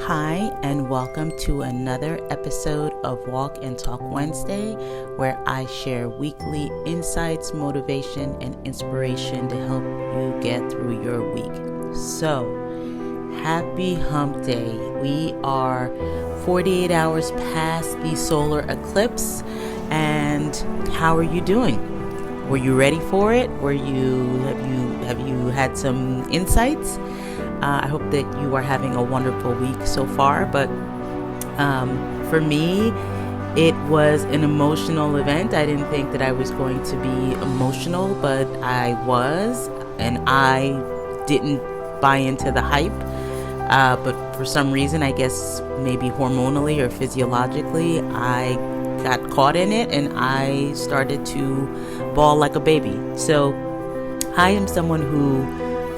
Hi, and welcome to another episode of Walk and Talk Wednesday, where I share weekly insights, motivation, and inspiration to help you get through your week. So, happy hump day. We are 48 hours past the solar eclipse, and how are you doing? Were you ready for it? Have you had some insights? I hope that you are having a wonderful week so far, but for me, it was an emotional event. I didn't think that I was going to be emotional, but I was, and I didn't buy into the hype. But for some reason, I guess maybe hormonally or physiologically, I got caught in it and I started to bawl like a baby. So I am someone who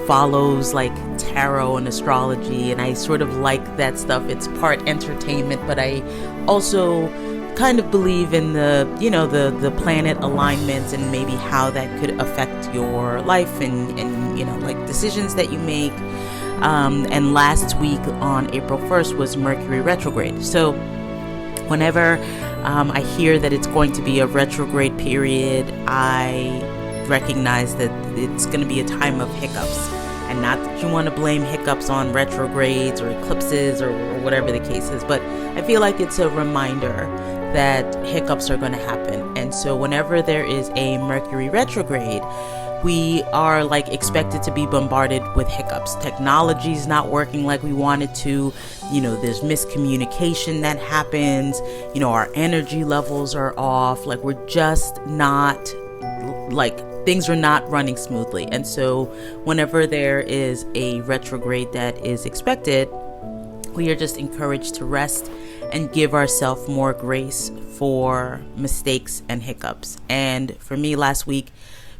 follows like tarot and astrology, and I sort of like that stuff. It's part entertainment, but I also kind of believe in the planet alignments and maybe how that could affect your life and like decisions that you make. And last week on April 1st was Mercury retrograde. So whenever I hear that it's going to be a retrograde period, I recognize that it's going to be a time of hiccups. And not that you want to blame hiccups on retrogrades or eclipses or whatever the case is, but I feel like it's a reminder that hiccups are going to happen. And so whenever there is a Mercury retrograde, we are like expected to be bombarded with hiccups. Technology is not working like we want it to. There's miscommunication that happens. Our energy levels are off. Like we're just not things are not running smoothly. And so whenever there is a retrograde that is expected, we are just encouraged to rest and give ourselves more grace for mistakes and hiccups. And for me last week,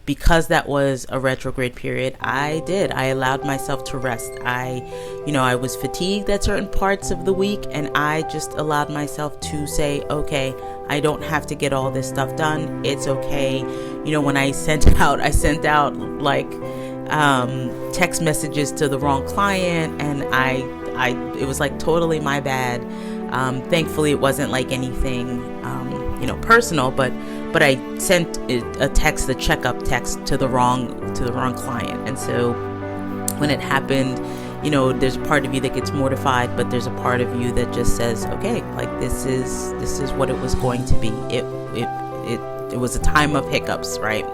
because that was a retrograde period, I allowed myself to rest. I was fatigued at certain parts of the week, and I just allowed myself to say, okay, I don't have to get all this stuff done. It's okay. When I sent out like text messages to the wrong client, and it was like totally my bad. Thankfully, it wasn't like anything personal, but I sent a checkup text to the wrong client. And so when it happened, there's a part of you that gets mortified, but there's a part of you that just says, okay, like this is what it was going to be. It was a time of hiccups, right?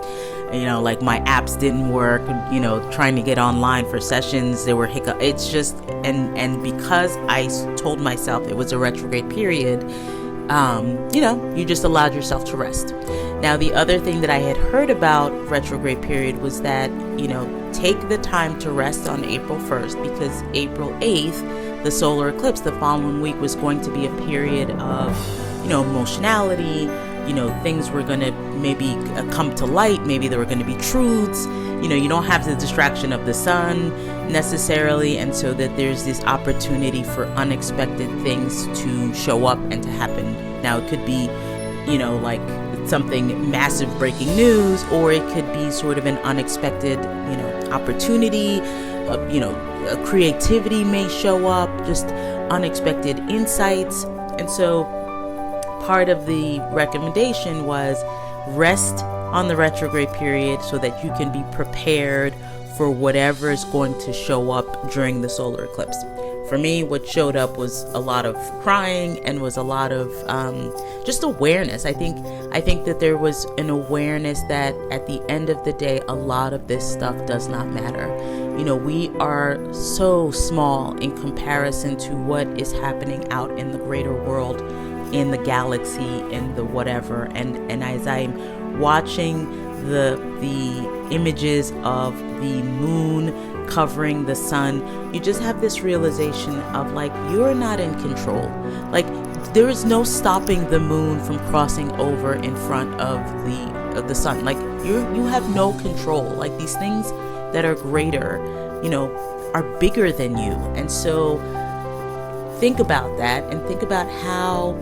Like my apps didn't work, trying to get online for sessions, there were hiccups. It's just, and because I told myself it was a retrograde period, you just allowed yourself to rest. Now, the other thing that I had heard about retrograde period was that, take the time to rest on April 1st, because April 8th, the solar eclipse, the following week was going to be a period of, emotionality. Things were going to maybe come to light. Maybe there were going to be truths. You don't have the distraction of the sun necessarily. And so that there's this opportunity for unexpected things to show up and to happen. Now, it could be, like something massive breaking news, or it could be sort of an unexpected, opportunity. A creativity may show up, just unexpected insights. And so part of the recommendation was rest on the retrograde period so that you can be prepared for whatever is going to show up during the solar eclipse. For me, what showed up was a lot of crying and was a lot of just awareness. I think that there was an awareness that at the end of the day, a lot of this stuff does not matter. We are so small in comparison to what is happening out in the greater world, in the galaxy, in the whatever. And as I'm watching the images of the moon covering the sun, you just have this realization of like, you're not in control. Like, there is no stopping the moon from crossing over in front of the sun. Like, you have no control. Like, these things that are greater, are bigger than you. And so think about that, and think about how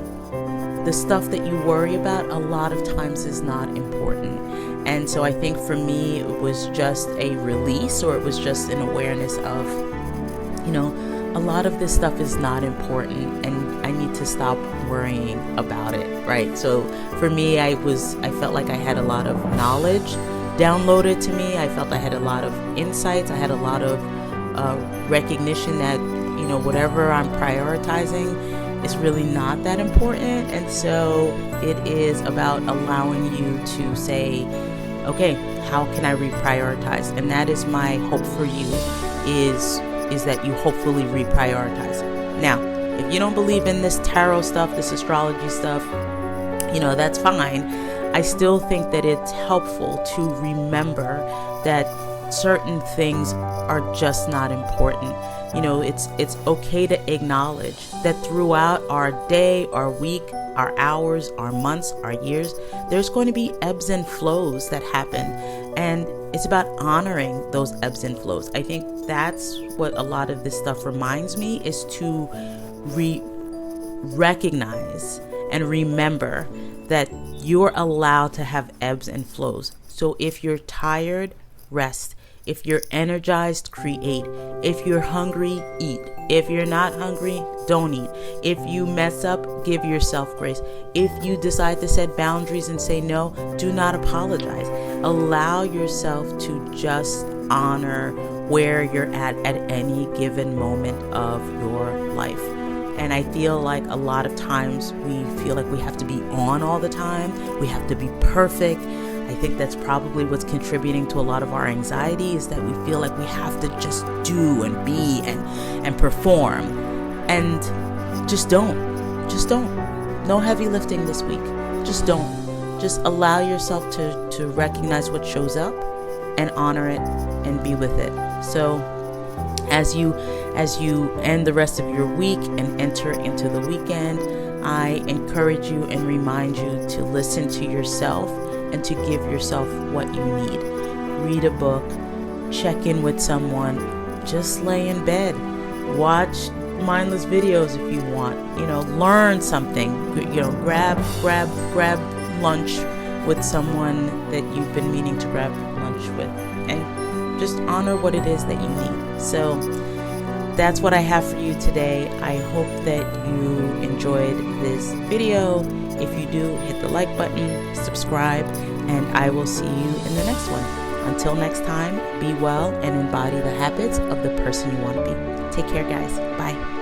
the stuff that you worry about a lot of times is not important. And so I think for me, it was just a release, or it was just an awareness of, a lot of this stuff is not important, and I need to stop worrying about it, right? So for me, I felt like I had a lot of knowledge downloaded to me. I felt I had a lot of insights. I had a lot of recognition that, whatever I'm prioritizing is really not that important. And so it is about allowing you to say, okay, how can I reprioritize? And that is my hope for you, is that you hopefully reprioritize. Now, if you don't believe in this tarot stuff, this astrology stuff, that's fine. I still think that it's helpful to remember that certain things are just not important. It's okay to acknowledge that throughout our day, our week, our hours, our months, our years, there's going to be ebbs and flows that happen. And it's about honoring those ebbs and flows. I think that's what a lot of this stuff reminds me, is to recognize and remember that you're allowed to have ebbs and flows. So if you're tired, rest. If you're energized, create. If you're hungry, eat. If you're not hungry, don't eat. If you mess up, give yourself grace. If you decide to set boundaries and say no, do not apologize. Allow yourself to just honor where you're at any given moment of your life. And I feel like a lot of times we feel like we have to be on all the time. We have to be perfect. I think that's probably what's contributing to a lot of our anxiety, is that we feel like we have to just do and be and perform. And just don't. No heavy lifting this week. Just don't. Just allow yourself to recognize what shows up and honor it and be with it. So as you end the rest of your week and enter into the weekend, I encourage you and remind you to listen to yourself and to give yourself what you need. Read a book, check in with someone, just lay in bed, watch mindless videos if you want, learn something, grab lunch with someone that you've been meaning to grab lunch with, and just honor what it is that you need. So that's what I have for you today. I hope that you enjoyed this video. If you do, hit the like button, subscribe, and I will see you in the next one. Until next time, be well and embody the habits of the person you want to be. Take care, guys. Bye.